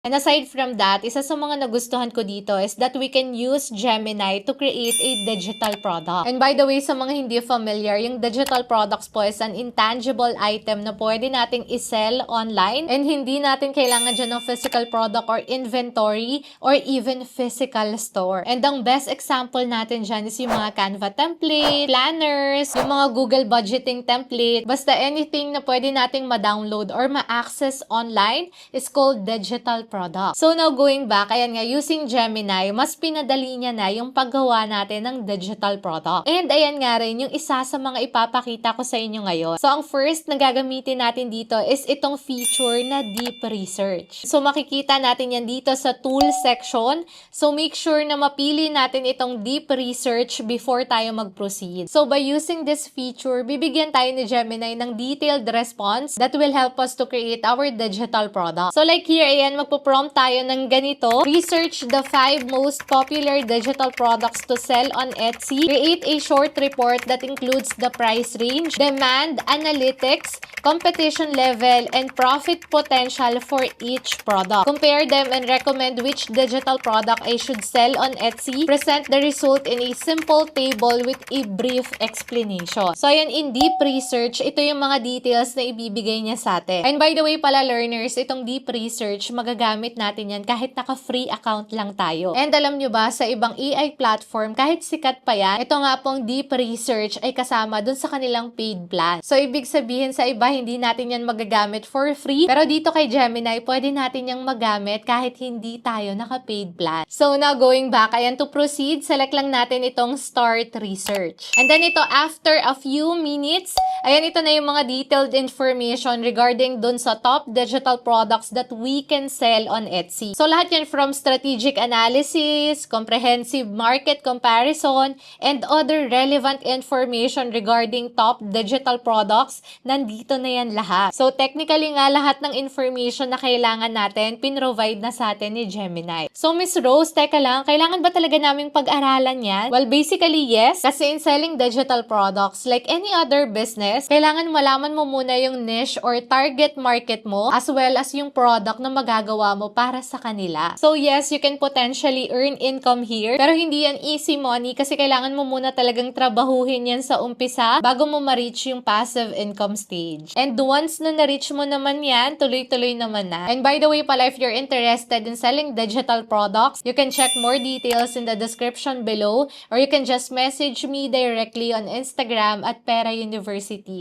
And aside from that, isa sa mga nagustuhan ko dito is that we can use Gemini to create a digital product. And by the way, sa mga hindi familiar, yung digital products po is an intangible item na pwede nating isell online and hindi natin kailangan dyan ng physical product or inventory or even physical store. And ang best example natin dyan is yung mga Canva template, planners, yung mga Google budgeting template, basta anything na pwede nating ma-download or ma-access online is called digital product. So now going back, ayan nga, using Gemini, mas pinadali niya na yung paggawa natin ng digital product. And ayan nga rin, yung isa sa mga ipapakita ko sa inyo ngayon. So ang first na gagamitin natin dito is itong feature na deep research. So makikita natin yan dito sa tool section. So make sure na mapili natin itong deep research before tayo mag-proceed. So by using this feature, bibigyan tayo ni Gemini ng detailed response that will help us to create our digital product. So like here, ayan, magpo-prompt tayo ng ganito. Research the 5 most popular digital products to sell on Etsy. Create a short report that includes the price range, demand, analytics, competition level, and profit potential for each product. Compare them and recommend which digital product I should sell on Etsy. Present the result in a simple table with a brief explanation. So ayan, in deep research, ito yung mga details na ibibigay niya sa atin. And by the way pala learners, itong deep research, magagamit natin yan kahit naka-free account lang tayo. And alam nyo ba, sa ibang AI platform, kahit sikat pa yan, ito nga pong deep research ay kasama dun sa kanilang paid plan. So ibig sabihin sa iba, hindi natin yan magagamit for free. Pero dito kay Gemini, pwede natin yang magamit kahit hindi tayo naka-paid plan. So now going back, ayan, to proceed, select lang natin itong start research. And then ito, after a few minutes, ayan, ito na yung mga detailed information regarding dun sa top digital products that we can sell on Etsy. So lahat yan from strategic analysis, comprehensive market comparison, and other relevant information regarding top digital products, nandito na yan lahat. So technically nga, lahat ng information na kailangan natin, pinrovide na sa atin ni Gemini. So Miss Rose, teka lang, kailangan ba talaga naming pag-aralan yan? Well, basically yes, kasi in selling digital products, like any other business, kailangan malaman mo muna yung niche or target market mo, as well as yung product na magagawa mo para sa kanila. So yes, you can potentially earn income here, pero hindi yan easy money kasi kailangan mo muna talagang trabahuhin yan sa umpisa bago mo ma-reach yung passive income stage. And once na na-reach mo naman yan, tuloy-tuloy naman na. And by the way pala, if you're interested in selling digital products, you can check more details in the description below, or you can just message me directly on Instagram at Pera University.